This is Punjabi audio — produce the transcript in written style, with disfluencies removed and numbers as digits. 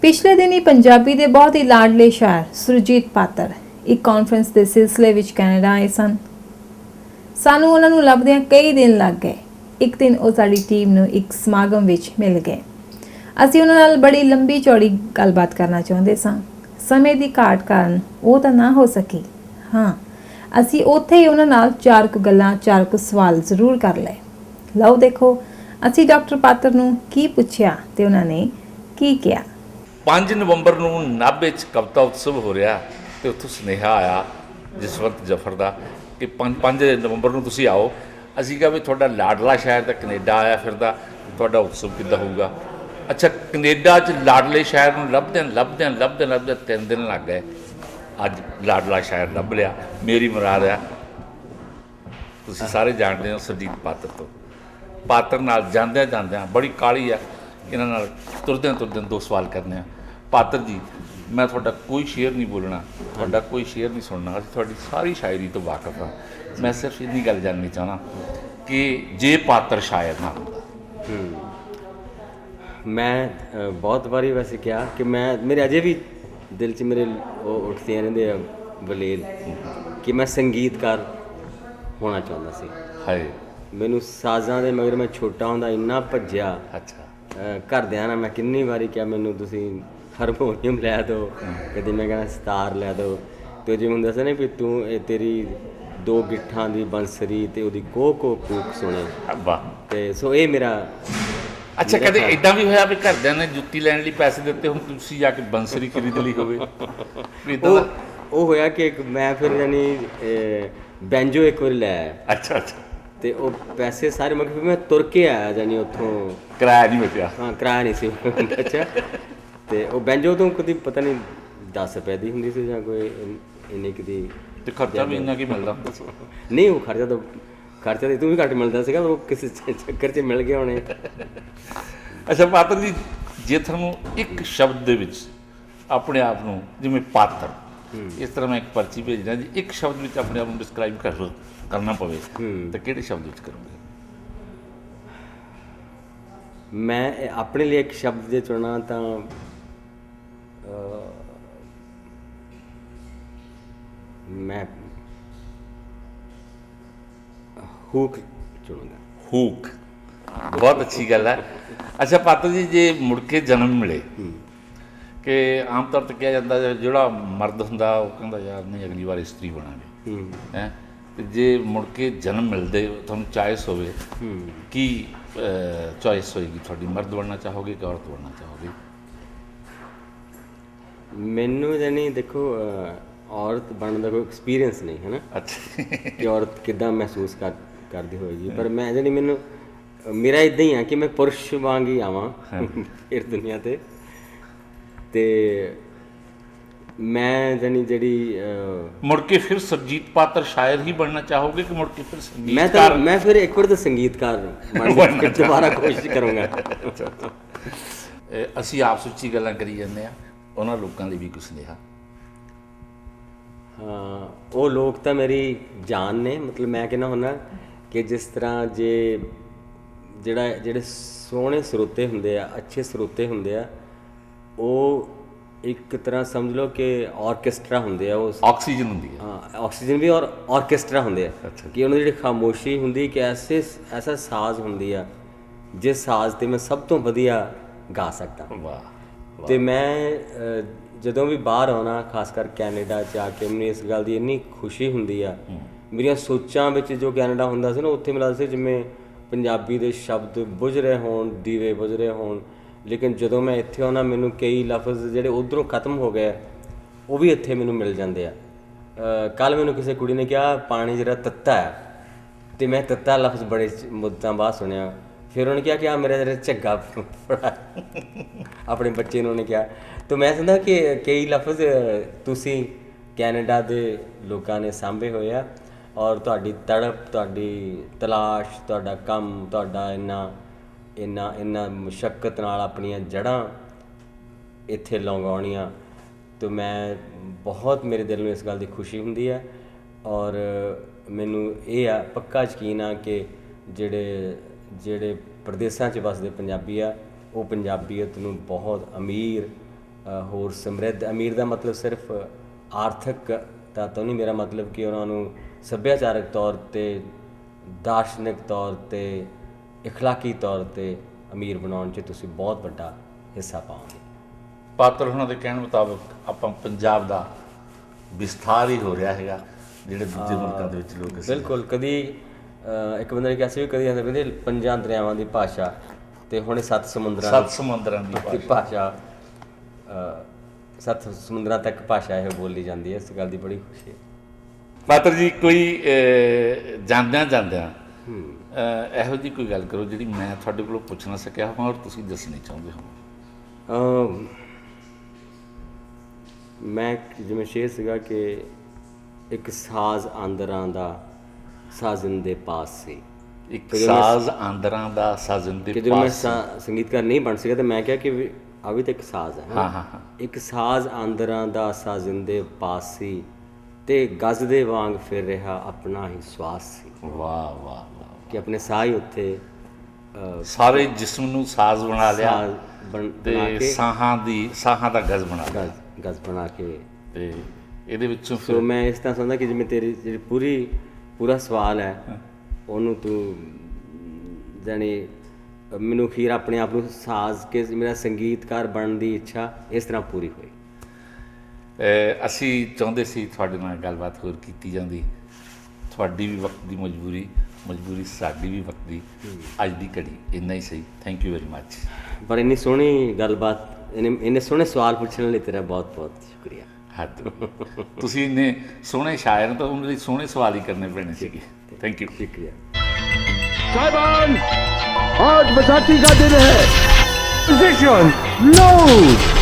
ਪਿਛਲੇ ਦਿਨੀ ਪੰਜਾਬੀ ਦੇ ਬਹੁਤ ਹੀ ਲਾਡਲੇ ਸ਼ਾਇਰ ਸੁਰਜੀਤ ਪਾਤਰ ਇੱਕ ਕਾਨਫਰੰਸ ਦੇ ਸਿਲਸਿਲੇ ਵਿੱਚ ਕੈਨੇਡਾ ਆਏ ਸਨ। ਸਾਨੂੰ ਉਹਨਾਂ ਨੂੰ ਲੱਭਦਿਆਂ ਕਈ ਦਿਨ ਲੱਗ ਗਏ। ਇੱਕ ਦਿਨ ਉਹ ਸਾਡੀ ਟੀਮ ਨੂੰ ਇੱਕ ਸਮਾਗਮ ਵਿੱਚ ਮਿਲ ਗਏ। ਅਸੀਂ ਉਹਨਾਂ ਨਾਲ ਬੜੀ ਲੰਬੀ ਚੌੜੀ ਗੱਲਬਾਤ ਕਰਨਾ ਚਾਹੁੰਦੇ ਸਾਂ। ਸਮੇਂ ਦੀ ਘਾਟ ਕਾਰਨ ਉਹ ਤਾਂ ਨਾ ਹੋ ਸਕੀ। ਹਾਂ, ਅਸੀਂ ਉੱਥੇ ਹੀ ਉਹਨਾਂ ਨਾਲ ਚਾਰ ਕੁ ਗੱਲਾਂ, ਚਾਰ ਕੁ ਸਵਾਲ ਜ਼ਰੂਰ ਕਰ ਲਏ। ਲਓ ਦੇਖੋ ਅਸੀਂ ਡਾਕਟਰ ਪਾਤਰ ਨੂੰ ਕੀ ਪੁੱਛਿਆ ਤੇ ਉਹਨਾਂ ਨੇ ਕੀ ਕਿਹਾ। 5 ਨਵੰਬਰ ਨੂੰ ਨਾਭੇ 'ਚ ਕਵਿਤਾ ਉਤਸਵ ਹੋ ਰਿਹਾ ਤੇ ਉੱਥੋਂ ਸੁਨੇਹਾ ਆਇਆ ਜਸਵੰਤ ਜਫਰ ਦਾ ਕਿ 5 ਨਵੰਬਰ ਨੂੰ ਤੁਸੀਂ ਆਓ। ਅਸੀਂ ਕਿਹਾ ਵੀ ਤੁਹਾਡਾ ਲਾਡਲਾ ਸ਼ਾਇਰ ਤਾਂ ਕੈਨੇਡਾ ਆਇਆ ਫਿਰਦਾ, ਤੁਹਾਡਾ ਉਤਸਵ ਕਿੱਦਾਂ ਹੋਊਗਾ। ਅੱਛਾ, ਕੈਨੇਡਾ 'ਚ ਲਾਡਲੇ ਸ਼ਾਇਰ ਨੂੰ ਲੱਭਦਿਆਂ 3 ਦਿਨ ਲੱਗ ਗਏ। ਅੱਜ ਲਾਡਲਾ ਸ਼ਾਇਰ ਲੱਭ ਲਿਆ। ਮੇਰੀ ਮੁਰਾਦ ਆ, ਤੁਸੀਂ ਸਾਰੇ ਜਾਣਦੇ ਹੋ ਸੁਰਜੀਤ ਪਾਤਰ ਤੋਂ। ਪਾਤਰ ਨਾਲ ਜਾਂਦਿਆਂ ਬੜੀ ਕਾਹਲੀ ਆ ਇਹਨਾਂ ਨਾਲ ਤੁਰਦਿਆਂ 2 ਸਵਾਲ ਕਰਨੇ ਆ। ਪਾਤਰ ਜੀ, ਮੈਂ ਤੁਹਾਡਾ ਕੋਈ ਸ਼ੇਅਰ ਨਹੀਂ ਬੋਲਣਾ, ਤੁਹਾਡਾ ਕੋਈ ਸ਼ੇਅਰ ਨਹੀਂ ਸੁਣਨਾ, ਅਸੀਂ ਤੁਹਾਡੀ ਸਾਰੀ ਸ਼ਾਇਰੀ ਤੋਂ ਵਾਕਫ ਹਾਂ। ਮੈਂ ਸਿਰਫ ਇੰਨੀ ਗੱਲ ਜਾਣਨੀ ਚਾਹੁੰਦਾ ਕਿ ਜੇ ਪਾਤਰ ਸ਼ਾਇਰ ਨਾ ਹੁੰਦਾ। ਮੈਂ ਬਹੁਤ ਵਾਰੀ ਵੈਸੇ ਕਿਹਾ ਕਿ ਮੇਰੇ ਅਜੇ ਵੀ ਦਿਲ 'ਚ ਮੇਰੇ ਉਹ ਉੱਠਦੇ ਰਹਿੰਦੇ ਆ ਵਲੇਲ ਕਿ ਮੈਂ ਸੰਗੀਤਕਾਰ ਹੋਣਾ ਚਾਹੁੰਦਾ ਸੀ। ਹਾਏ, ਮੈਨੂੰ ਸਾਜ਼ਾਂ ਦੇ ਮਗਰ ਮੈਂ ਛੋਟਾ ਹੁੰਦਾ ਇੰਨਾ ਭੱਜਿਆ। ਅੱਛਾ, ਘਰਦਿਆਂ ਨਾਲ ਮੈਂ ਕਿੰਨੀ ਵਾਰੀ ਕਿਹਾ ਮੈਨੂੰ ਤੁਸੀਂ ਹਾਰਮੋਨੀਅਮ ਲੈ ਦਿਓ, ਕਦੇ ਮੈਂ ਕਹਿੰਦਾ ਸਿਤਾਰ ਲੈ ਦਿਓ। ਅਤੇ ਜਿਵੇਂ ਹੁੰਦਾ ਸੀ ਨਾ ਵੀ ਤੂੰ ਇਹ ਤੇਰੀ 2 ਗਿੱਠਾਂ ਦੀ ਬੰਸਰੀ ਅਤੇ ਉਹਦੀ ਕੋਹ ਕੂਕ ਸੁਣੇ। ਵਾਹ। ਅਤੇ ਸੋ ਇਹ ਮੇਰਾ। ਅੱਛਾ, ਕਦੇ ਇੱਦਾਂ ਵੀ ਹੋਇਆ ਵੀ ਘਰਦਿਆਂ ਨੇ ਜੁੱਤੀ ਲੈਣ ਲਈ ਪੈਸੇ ਦਿੱਤੇ, ਹੁਣ ਤੁਸੀਂ ਜਾ ਕੇ ਬੰਸਰੀ ਖਰੀਦ ਲਈ ਹੋਵੇ? ਉਹ ਹੋਇਆ ਕਿ ਮੈਂ ਫਿਰ ਯਾਨੀ ਬੈਂਜੋ ਇੱਕ ਵਾਰੀ ਲੈ ਆਇਆ। ਅੱਛਾ। ਅਤੇ ਉਹ ਪੈਸੇ ਸਾਰੇ ਮਗਰ ਫਿਰ ਮੈਂ ਤੁਰ ਕੇ ਆਇਆ, ਯਾਨੀ ਉੱਥੋਂ ਕਿਰਾਇਆ ਨਹੀਂ ਬਚਿਆ। ਹਾਂ, ਕਿਰਾਇਆ ਨਹੀਂ ਸੀ ਅੱਛਾ। ਅਤੇ ਉਹ ਬੈਂਜੋ ਤੋਂ ਕਦੀ ਪਤਾ ਨਹੀਂ 10 ਰੁਪਏ ਦੀ ਹੁੰਦੀ ਸੀ ਜਾਂ ਕੋਈ ਇੰਨੀ ਕੁ ਦੀ। ਅਤੇ ਖਰਚਾ ਵੀ ਇੰਨਾ ਕੀ ਮਿਲਦਾ ਹੁੰਦਾ ਸੀ? ਨਹੀਂ, ਉਹ ਖਰਚਾ ਤਾਂ ਤੂੰ ਵੀ ਘੱਟ ਮਿਲਦਾ ਸੀਗਾ, ਉਹ ਕਿਸੇ ਚੱਕਰ 'ਚ ਮਿਲ ਗਿਆ ਹੋਣੇ। ਅੱਛਾ ਪਾਤਰ ਜੀ, ਜੇ ਤੁਹਾਨੂੰ ਇੱਕ ਸ਼ਬਦ ਦੇ ਵਿੱਚ ਆਪਣੇ ਆਪ ਨੂੰ, ਜਿਵੇਂ ਪਾਤਰ, ਇਸ ਤਰ੍ਹਾਂ ਮੈਂ ਇੱਕ ਪਰਚੀ ਭੇਜਣਾ ਜੀ, ਇੱਕ ਸ਼ਬਦ ਵਿੱਚ ਆਪਣੇ ਆਪ ਨੂੰ ਡਿਸਕ੍ਰਾਈਬ ਕਰਨਾ ਪਵੇ ਤਾਂ ਕਿਹੜੇ ਸ਼ਬਦ ਵਿੱਚ ਕਰੋਗੇ? ਮੈਂ ਆਪਣੇ ਲਈ ਇੱਕ ਸ਼ਬਦ ਜੇ ਚੁਣਾ ਤਾਂ ਮੈਂ ਹੂਕ ਚੁਣੂੰਗਾ। ਹੂਕ, ਬਹੁਤ ਅੱਛੀ ਗੱਲ ਹੈ। ਅੱਛਾ ਪਾਤਰ ਜੀ, ਜੇ ਮੁੜ ਕੇ ਜਨਮ ਮਿਲੇ, ਕਿ ਆਮ ਤੌਰ 'ਤੇ ਕਿਹਾ ਜਾਂਦਾ ਜਿਹੜਾ ਮਰਦ ਹੁੰਦਾ ਉਹ ਕਹਿੰਦਾ ਯਾਰ ਨਹੀਂ ਅਗਲੀ ਵਾਰ ਇਸਤਰੀ ਬਣਾਂਗੇ, ਹੈਂ। ਅਤੇ ਜੇ ਮੁੜ ਕੇ ਜਨਮ ਮਿਲਦੇ ਤੁਹਾਨੂੰ ਚੋਇਸ ਹੋਵੇ, ਕੀ ਚੋਇਸ ਹੋਏਗੀ ਤੁਹਾਡੀ? ਮਰਦ ਬਣਨਾ ਚਾਹੋਗੇ ਕਿ ਔਰਤ ਬਣਨਾ ਚਾਹੋਗੇ? ਮੈਨੂੰ ਯਾਨੀ ਦੇਖੋ, ਔਰਤ ਬਣਨ ਦਾ ਕੋਈ ਐਕਸਪੀਰੀਅੰਸ ਨਹੀਂ ਹੈ ਨਾ। ਅੱਛਾ, ਕਿ ਔਰਤ ਕਿੱਦਾਂ ਮਹਿਸੂਸ ਕਰਦੀ ਹੋਏਗੀ। ਪਰ ਮੈਂ ਯਾਨੀ ਮੇਰਾ ਇੱਦਾਂ ਹੀ ਆ ਕਿ ਮੈਂ ਪੁਰਸ਼ ਵਾਂਗ ਹੀ ਆਵਾਂ ਇਸ ਦੁਨੀਆ 'ਤੇ। ਅਤੇ ਮੈਂ ਯਾਨੀ ਜਿਹੜੀ ਮੁੜ ਕੇ ਫਿਰ ਸੁਰਜੀਤ ਪਾਤਰ ਸ਼ਾਇਰ ਹੀ ਬਣਨਾ ਚਾਹੋਗੇ ਕਿ ਮੁੜ ਕੇ ਫਿਰ ਸੰਗੀਤਕਾਰ? ਮੈਂ ਫਿਰ ਇੱਕ ਵਾਰ ਤਾਂ ਸੰਗੀਤਕਾਰ ਬਣਨ ਦੀ ਦੁਬਾਰਾ ਕੋਸ਼ਿਸ਼ ਕਰੂੰਗਾ। ਅਸੀਂ ਆਪਸ ਵਿੱਚ ਹੀ ਗੱਲਾਂ ਕਰੀ ਜਾਂਦੇ ਹਾਂ, ਉਹਨਾਂ ਲੋਕਾਂ ਲਈ ਵੀ ਕੁਛ ਸੁਨੇਹਾ? ਹਾਂ, ਉਹ ਲੋਕ ਤਾਂ ਮੇਰੀ ਜਾਨ ਨੇ। ਮਤਲਬ ਮੈਂ ਕਹਿੰਦਾ ਹੁੰਦਾ ਕਿ ਜਿਸ ਤਰ੍ਹਾਂ ਜਿਹੜੇ ਸੋਹਣੇ ਸਰੋਤੇ ਹੁੰਦੇ ਆ, ਅੱਛੇ ਸਰੋਤੇ ਹੁੰਦੇ ਆ, ਉਹ ਇੱਕ ਤਰ੍ਹਾਂ ਸਮਝ ਲਓ ਕਿ ਆਰਕੈਸਟਰਾ ਹੁੰਦੇ ਆ। ਉਹ ਆਕਸੀਜਨ ਹੁੰਦੀ ਹੈ। ਹਾਂ, ਆਕਸੀਜਨ ਵੀ ਔਰ ਆਰਕੈਸਟਰਾ ਹੁੰਦੇ ਆ। ਕਿ ਉਹਨਾਂ ਦੀ ਜਿਹੜੀ ਖਾਮੋਸ਼ੀ ਹੁੰਦੀ ਕਿ ਐਸਾ ਸਾਜ਼ ਹੁੰਦੀ ਆ ਜਿਸ ਸਾਜ਼ 'ਤੇ ਮੈਂ ਸਭ ਤੋਂ ਵਧੀਆ ਗਾ ਸਕਦਾ। ਵਾਹ। ਅਤੇ ਮੈਂ ਜਦੋਂ ਵੀ ਬਾਹਰ ਆਉਣਾ, ਖਾਸ ਕਰ ਕੈਨੇਡਾ 'ਚ ਆ ਕੇ, ਮੈਨੂੰ ਇਸ ਗੱਲ ਦੀ ਇੰਨੀ ਖੁਸ਼ੀ ਹੁੰਦੀ ਆ। ਮੇਰੀਆਂ ਸੋਚਾਂ ਵਿੱਚ ਜੋ ਕੈਨੇਡਾ ਹੁੰਦਾ ਸੀ ਨਾ, ਉੱਥੇ ਮੈਨੂੰ ਲੱਗਦਾ ਸੀ ਜਿਵੇਂ ਪੰਜਾਬੀ ਦੇ ਸ਼ਬਦ ਬੁਝ ਰਹੇ ਹੋਣ, ਦੀਵੇ ਬੁਝ ਰਹੇ ਹੋਣ। ਲੇਕਿਨ ਜਦੋਂ ਮੈਂ ਇੱਥੇ ਆਉਣਾ, ਮੈਨੂੰ ਕਈ ਲਫ਼ਜ਼ ਜਿਹੜੇ ਉੱਧਰੋਂ ਖਤਮ ਹੋ ਗਏ ਉਹ ਵੀ ਇੱਥੇ ਮੈਨੂੰ ਮਿਲ ਜਾਂਦੇ ਆ। ਕੱਲ੍ਹ ਮੈਨੂੰ ਕਿਸੇ ਕੁੜੀ ਨੇ ਕਿਹਾ ਪਾਣੀ ਜਿਹੜਾ ਤੱਤਾ ਹੈ, ਅਤੇ ਮੈਂ ਤੱਤਾ ਲਫ਼ਜ਼ ਬੜੇ ਮੁੱਦਤਾਂ ਬਾਅਦ ਸੁਣਿਆ। ਫਿਰ ਉਹਨੇ ਕਿਹਾ ਕਿ ਮੇਰਾ ਜਿਹੜਾ ਝੱਗਾ ਫੜਾ, ਆਪਣੇ ਬੱਚੇ ਨੂੰ ਉਹਨੇ ਕਿਹਾ। ਤਾਂ ਮੈਂ ਸਮਝਦਾ ਕਿ ਕਈ ਲਫ਼ਜ਼ ਤੁਸੀਂ ਕੈਨੇਡਾ ਦੇ ਲੋਕਾਂ ਨੇ ਸਾਂਭੇ ਹੋਏ ਆ। ਔਰ ਤੁਹਾਡੀ ਤੜਪ, ਤੁਹਾਡੀ ਤਲਾਸ਼, ਤੁਹਾਡਾ ਕੰਮ, ਤੁਹਾਡਾ ਇੰਨਾ ਮੁਸ਼ੱਕਤ ਨਾਲ ਆਪਣੀਆਂ ਜੜ੍ਹਾਂ ਇੱਥੇ ਲਗਾਉਣੀਆਂ। ਤਾਂ ਮੈਂ ਬਹੁਤ, ਮੇਰੇ ਦਿਲ ਨੂੰ ਇਸ ਗੱਲ ਦੀ ਖੁਸ਼ੀ ਹੁੰਦੀ ਹੈ। ਔਰ ਮੈਨੂੰ ਇਹ ਆ, ਪੱਕਾ ਯਕੀਨ ਆ ਕਿ ਜਿਹੜੇ ਪ੍ਰਦੇਸਾਂ 'ਚ ਵੱਸਦੇ ਪੰਜਾਬੀ ਆ, ਉਹ ਪੰਜਾਬੀਅਤ ਨੂੰ ਬਹੁਤ ਅਮੀਰ ਹੋਰ ਸਮਰਿੱਧ। ਅਮੀਰ ਦਾ ਮਤਲਬ ਸਿਰਫ ਆਰਥਿਕ ਤਾਂ ਨਹੀਂ, ਮੇਰਾ ਮਤਲਬ ਕਿ ਉਹਨਾਂ ਨੂੰ ਸੱਭਿਆਚਾਰਕ ਤੌਰ 'ਤੇ, ਦਾਰਸ਼ਨਿਕ ਤੌਰ 'ਤੇ, ਇਖਲਾਕੀ ਤੌਰ 'ਤੇ ਅਮੀਰ ਬਣਾਉਣ 'ਚ ਤੁਸੀਂ ਬਹੁਤ ਵੱਡਾ ਹਿੱਸਾ ਪਾਓਗੇ। ਪਾਤਰ ਉਹਨਾਂ ਦੇ ਕਹਿਣ ਮੁਤਾਬਕ ਆਪਾਂ ਪੰਜਾਬ ਦਾ ਵਿਸਥਾਰ ਹੀ ਹੋ ਰਿਹਾ ਹੈਗਾ, ਜਿਹੜੇ ਦੂਜੇ ਮੁਲਕਾਂ ਦੇ ਵਿੱਚ ਲੋਕ ਅਸੀਂ ਬਿਲਕੁਲ। ਕਦੀ ਇੱਕ ਬੰਦੇ ਨੇ ਕਿਹਾ ਸੀ ਵੀ ਕਦੀ ਕਹਿੰਦੇ ਪੰਜਾਂ ਦਰਿਆਵਾਂ ਦੀ ਭਾਸ਼ਾ, ਤੇ ਹੁਣ 7 ਸਮੁੰਦਰਾਂ ਦੀ ਭਾਸ਼ਾ, 7 ਸਮੁੰਦਰਾਂ ਤੱਕ ਭਾਸ਼ਾ ਇਹ ਬੋਲੀ ਜਾਂਦੀ ਹੈ। ਇਸ ਗੱਲ ਦੀ ਬੜੀ ਖੁਸ਼ੀ ਹੈ। ਪਾਤਰ ਜੀ, ਕੋਈ ਜਾਂਦਿਆਂ ਇਹੋ ਜਿਹੀ ਕੋਈ ਗੱਲ ਕਰੋ ਜਿਹੜੀ ਮੈਂ ਤੁਹਾਡੇ ਕੋਲੋਂ ਪੁੱਛ ਨਾ ਸਕਿਆ ਹਾਂ ਔਰ ਤੁਸੀਂ ਦੱਸਣੀ ਚਾਹੁੰਦੇ ਹੋ। ਮੈਂ ਜਿਵੇਂ ਸ਼ੇਰ ਸੀਗਾ ਕਿ ਇੱਕ ਸਾਜ਼ ਆਂਦਰਾਂ ਦਾ ਸਾਜ਼ਨ ਦੇ ਪਾਸ ਸੀ। ਇੱਕ ਸਾਜ਼ ਆਂਦਰਾਂ ਦਾ ਸਾਜ਼ਨ ਦੇ ਕਿ ਜਦੋਂ ਮੈਂ ਪਾਸ ਸੰਗੀਤਕਾਰ ਨਹੀਂ ਬਣ ਸਕਿਆ ਤਾਂ ਮੈਂ ਕਿਹਾ ਕਿ ਆ ਵੀ ਤਾਂ ਇੱਕ ਸਾਜ਼ ਹੈ। ਹਾਂ। ਇੱਕ ਸਾਜ਼ ਆਂਦਰਾਂ ਦਾ ਸਾਜ਼ਨ ਦੇ ਪਾਸ ਸੀ, ਤੇ ਗਜ਼ ਦੇ ਵਾਂਗ ਫਿਰ ਰਿਹਾ ਆਪਣਾ ਹੀ ਸਵਾਸ ਸੀ। ਵਾਹ ਵਾਹ, ਕਿ ਆਪਣੇ ਸਾਹ ਹੀ ਉੱਥੇ ਸਾਰੇ ਜਿਸਮ ਨੂੰ ਸਾਜ਼ ਬਣਾ ਲਿਆ ਬਣਾ ਤੇ ਕੇ ਸਾਹਾਂ ਦਾ ਗਜ਼ ਬਣਾ ਲਿਆ ਗਜ਼ ਬਣਾ ਕੇ। ਤੇ ਇਹਦੇ ਵਿੱਚੋਂ ਸੋ ਫਿਰ ਮੈਂ ਇਸ ਤਰ੍ਹਾਂ ਸਮਝਦਾ ਕਿ ਜਿਵੇਂ ਤੇਰੀ ਜਿਹੜੀ ਪੂਰਾ ਸਵਾਲ ਹੈ ਉਹਨੂੰ ਤੂੰ ਜਾਣੀ ਮੈਨੂੰ ਅਖੀਰ ਆਪਣੇ ਆਪ ਨੂੰ ਸਾਜ਼ ਕੇ ਮੇਰਾ ਸੰਗੀਤਕਾਰ ਬਣਨ ਦੀ ਇੱਛਾ ਇਸ ਤਰ੍ਹਾਂ ਪੂਰੀ ਹੋਈ। ਅਸੀਂ ਚਾਹੁੰਦੇ ਸੀ ਤੁਹਾਡੇ ਨਾਲ ਗੱਲਬਾਤ ਹੋਰ ਕੀਤੀ ਜਾਂਦੀ, ਤੁਹਾਡੀ ਵੀ ਵਕਤ ਦੀ ਮਜਬੂਰੀ ਸਾਡੀ ਵੀ ਵਕਤ ਦੀ, ਅੱਜ ਦੀ ਘੜੀ ਇੰਨਾ ਹੀ ਸਹੀ। Thank you very much. ਪਰ ਇੰਨੀ ਸੋਹਣੀ ਗੱਲਬਾਤ, ਇੰਨੇ ਸੋਹਣੇ ਸਵਾਲ ਪੁੱਛਣ ਲਈ ਤੇਰਾ ਬਹੁਤ ਬਹੁਤ ਸ਼ੁਕਰੀਆ। ਤੁਸੀਂ ਇੰਨੇ ਸੋਹਣੇ ਸ਼ਾਇਰ ਤਾਂ ਉਹਨਾਂ ਲਈ ਸੋਹਣੇ ਸਵਾਲ ਹੀ ਕਰਨੇ ਪੈਣੇ ਸੀਗੇ। Thank you. शुक्रिया साहिबान, आज बैसाखी का दिन है। Position load.